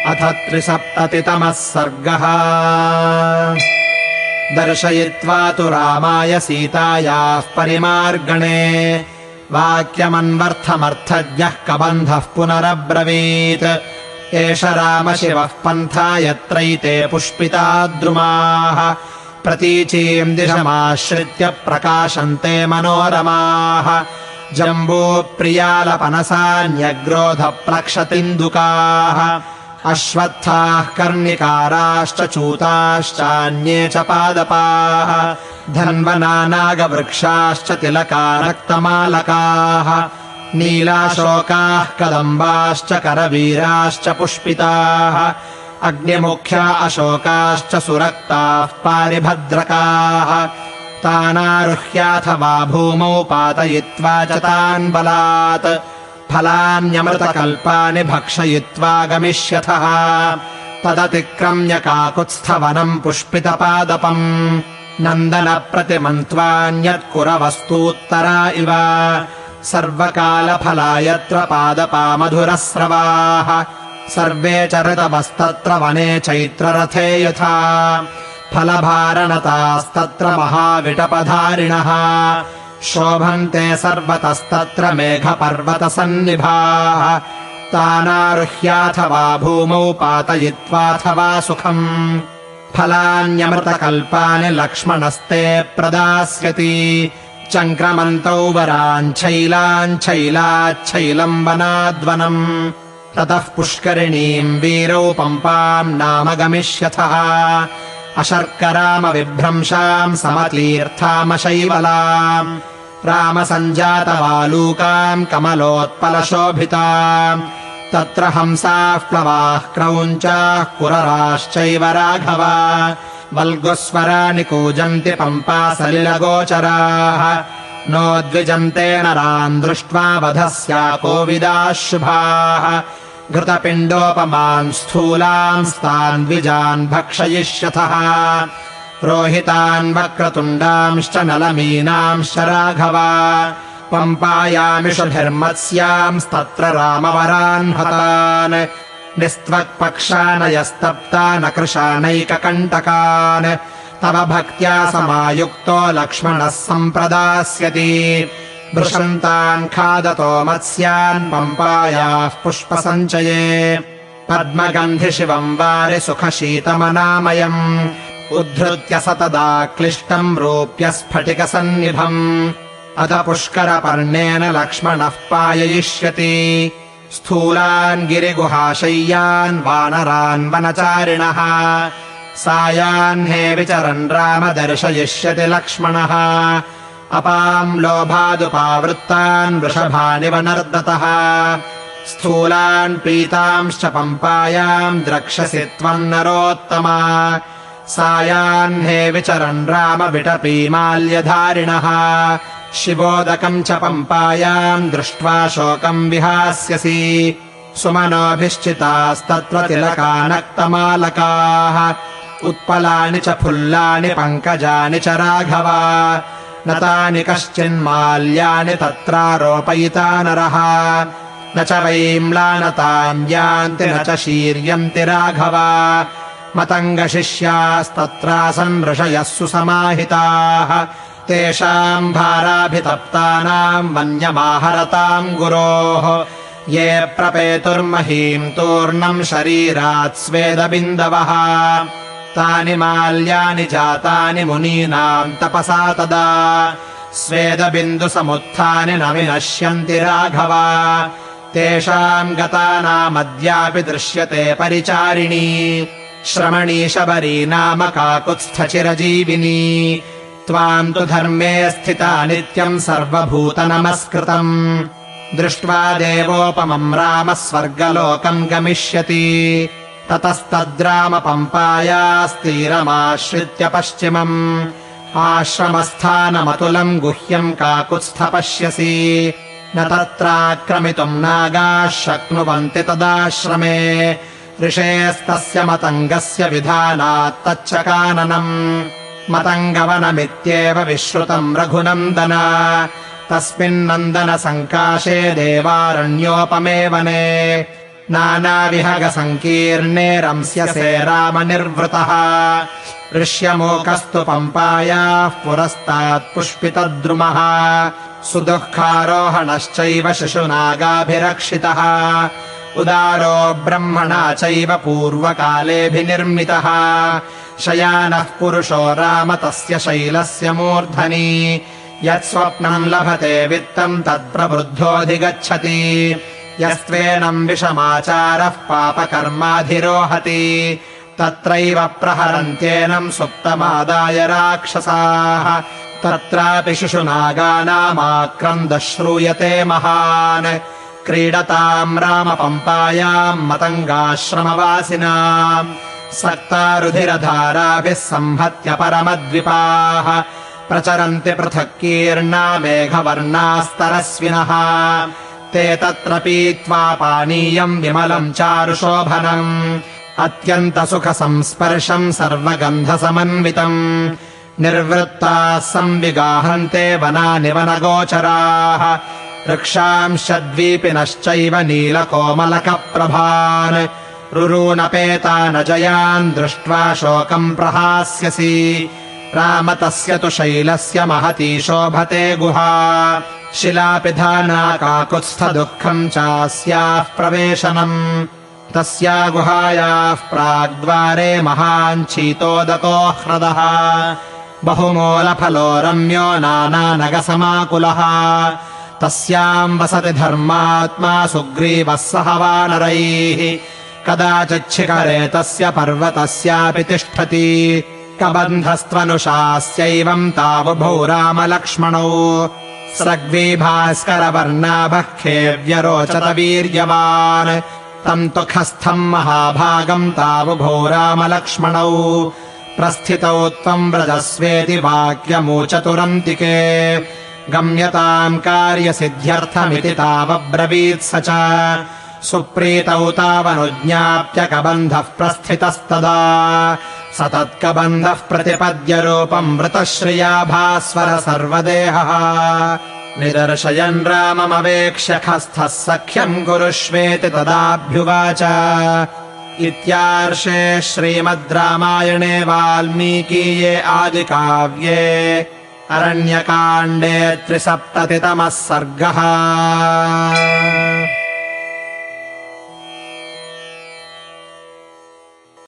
अथ 370तमः सर्गः। दर्शयित्वा तु रामाय सीतायाः परिमार्गणे वाक्यमन्वर्थमर्थज्ञः कबन्धः पुनरब्रवीत्। एष रामशिवः पन्था यत्रैते पुष्पिता द्रुमाः प्रतीचीम् दिशमाश्रित्य प्रकाशन्ते मनोरमाः। जम्बूप्रियालपनसान्यग्रोधप्लक्षतिन्दुकाः अश्वत्थाः कर्णिकाराश्च चूताश्चान्ये च पादपाः। धन्वनानागवृक्षाश्च तिलका रक्तमालकाः नीलाशोकाः कदम्बाश्च करवीराश्च पुष्पिताः। अग्निमुख्या अशोकाश्च सुरक्ताः पारिभद्रकाः तानारुह्याथवा भूमौ पातयित्वा च तान् बलात् फलान्यमृतकल्पानि भक्षयित्वा गमिष्यथः। तदतिक्रम्य काकुत्स्थवनम् पुष्पितपादपम् नन्दनप्रतिमन्त्वान्यत्कुरवस्तूत्तरा इव। सर्वकालफला यत्र पादपा मधुरस्रवाः सर्वे च ऋतवस्तत्र वने चैत्ररथे यथा। फलभारणतास्तत्र महाविटपधारिणः शोभन्ते सर्वतस्तत्र मेघपर्वतसन्निभाः। तानारुह्याथवा भूमौ पातयित्वाथवा सुखम् फलान्यमृतकल्पानि लक्ष्मणस्ते प्रदास्यति। चङ्क्रमन्तौ वराञ्छैलाञ्छैलाच्छैलम् वनाद्वनम् ततः पुष्करिणीम् वीरौ पम्पाम् नाम गमिष्यथः। अशर्करामविभ्रंशाम् समतीर्थामशैवलाम् रामसञ्जातवालूकाम् कमलोत्पलशोभिताम्। तत्र हंसाः प्लवाः क्रौञ्चाः कुरराश्चैव राघव वल्गुस्वराणि कूजन्ति पम्पा सलिलगोचराः। नोद्विजन्ते नरान् दृष्ट्वा वधस्या कोविदाः शुभाः। घृतपिण्डोपमान् स्थूलान् स्तान् द्विजान् भक्षयिष्यथः। रोहितान् वक्रतुण्डांश्च नलमीनांश्च राघव पम्पायामिषुभिर्मत्स्यांस्तत्र रामवरान् हतान्। निस्त्वक्पक्षानयस्तप्तान् कृशानैककण्टकान् तव भक्त्या समायुक्तो लक्ष्मणः सम्प्रदास्यति। वृषन्तान् खादतो मत्स्यान् पम्पायाः पुष्पसञ्चये पद्मगन्धिशिवम् वारि सुखशीतमनामयम् उद्धृत्य सतदा क्लिष्टम् रूप्य स्फटिकसन्निभम्। अथ पुष्करपर्णेन लक्ष्मणः पाययिष्यति स्थूलान् गिरिगुहाशय्यान् वानरान् वनचारिणः। सायाह्ने विचरन् राम दर्शयिष्यति लक्ष्मणः। अपाम् लोभादुपावृत्तान् वृषभानि वनर्दतः। स्थूलान् पीतांश्च पम्पायाम् द्रक्ष्यसि त्वम् नरोत्तमा। सायाह्ने विचरन् राम विटपीमाल्यधारिणः। शिवोदकम् च पम्पायाम् दृष्ट्वा शोकम् विहास्यसि। सुमनोभिश्चितास्तत्र तिलकानक्तमालकाः उत्पलानि च फुल्लानि पङ्कजानि च राघव न तानि कश्चिन्माल्यानि तत्रारोपयिता नरः। न च वैम्लानताम् यान्ति न च शीर्यन्ति राघव। मतङ्गशिष्यास्तत्रासन् ऋषयः सुसमाहिताः तेषाम् भाराभितप्तानाम् वन्यमाहरताम् गुरोः। ये प्रपेतुर्महीम् तूर्णम् शरीरात् स्वेदबिन्दवः तानि माल्यानि जातानि मुनीनाम् तपसा तदा। स्वेदबिन्दुसमुत्थानि न विनश्यन्ति राघव तेषाम् गतानामद्यापि दृश्यते परिचारिणी। श्रमणी शबरी नाम काकुत्स्थचिरजीविनी। त्वाम् तु धर्मे स्थिता नित्यम् सर्वभूतनमस्कृतम्। दृष्ट्वा देवोपमम् रामः स्वर्गलोकम् गमिष्यति। ततस्तद्राम पम्पायास्तीरमाश्रित्य पश्चिमम् आश्रमस्थानमतुलम् गुह्यम् काकुत्स्थ पश्यसि। न तत्राक्रमितुम् नागाः शक्नुवन्ति तदाश्रमे। ऋषेस्तस्य मतङ्गस्य विधानात् तच्च काननम्। मतङ्गवनमित्येव विश्रुतम् रघुनन्दन। तस्मिन्नन्दनसङ्काशे देवारण्योपमे वने नानाविहगसङ्कीर्णे रंस्यसे रामनिर्वृतः ऋष्यमूकस्तु पम्पायाः पुरस्तात् पुष्पितद्रुमः सुदुःखारोहणश्चैव शिशुनागाभिरक्षितः उदारो ब्रह्मणा चैव पूर्वकालेऽभिनिर्मितः शयानः पुरुषो राम तस्य शैलस्य मूर्धनि यत्स्वप्नम् लभते वित्तम् तत्प्रवृद्धोऽधिगच्छति यस्त्वेनम् विषमाचारः पापकर्माधिरोहति तत्रैव प्रहरन्त्येनम् सुप्तमादाय राक्षसाः तत्रापि शिशुनागानामाक्रन्दः श्रूयते महान् क्रीडताम् रामपम्पायाम् मतङ्गाश्रमवासिनाम् सक्ता रुधिरधाराभिः संहत्य परमद्विपाः प्रचरन्ति पृथक्कीर्णा मेघवर्णास्तरस्विनः ते तत्र पीत्वा पानीयम् विमलम् चारुशोभनम् अत्यन्तसुखसंस्पर्शम् सर्वगन्धसमन्वितम् निर्वृत्ताः संविगाहन्ते वनानि वनगोचराः वृक्षांशद्वीपिनश्चैव नीलकोमलकप्रभान् रुरूनपेतानजयान् दृष्ट्वा शोकम् प्रहास्यसि राम तस्य तु शैलस्य महती शोभते गुहा शिलापिधाना काकुत्स्थदुःखम् चास्याः प्रवेशनम् तस्या गुहायाः प्राग्द्वारे महान् चीतोदको ह्रदः बहुमूलफलो रम्यो नानानगसमाकुलः तस्याम् वसति धर्मात्मा सुग्रीवः सह वानरैः कदाचिच्छिखरे तस्य पर्वतस्यापि तिष्ठति कबन्धस्त्वनुशास्यैवम् तावुभौ रामलक्ष्मणौ स्रग्वीभास्करवर्णाभः खेव्यरोचत वीर्यवान् तम् तु खस्थम् महाभागम् तावुभौ रामलक्ष्मणौ प्रस्थितौ त्वम् व्रजस्वेति वाक्यमूचतुरन्तिके गम्यताम् कार्यसिद्ध्यर्थमिति तावब्रवीत् स च सुप्रीतौ तावनुज्ञाप्य कबन्धः प्रस्थितस्तदा स तत्कबन्धः प्रतिपद्य रूपम् वृतश्रिया भास्वर सर्वदेहः निदर्शयन् राममवेक्ष्य खस्थः सख्यम् कुरुष्वेति तदाभ्युवाच इत्यार्षे श्रीमद् रामायणे वाल्मीकीये आदिकाव्ये अरण्यकाण्डे 3सप्ततितमः सर्गः।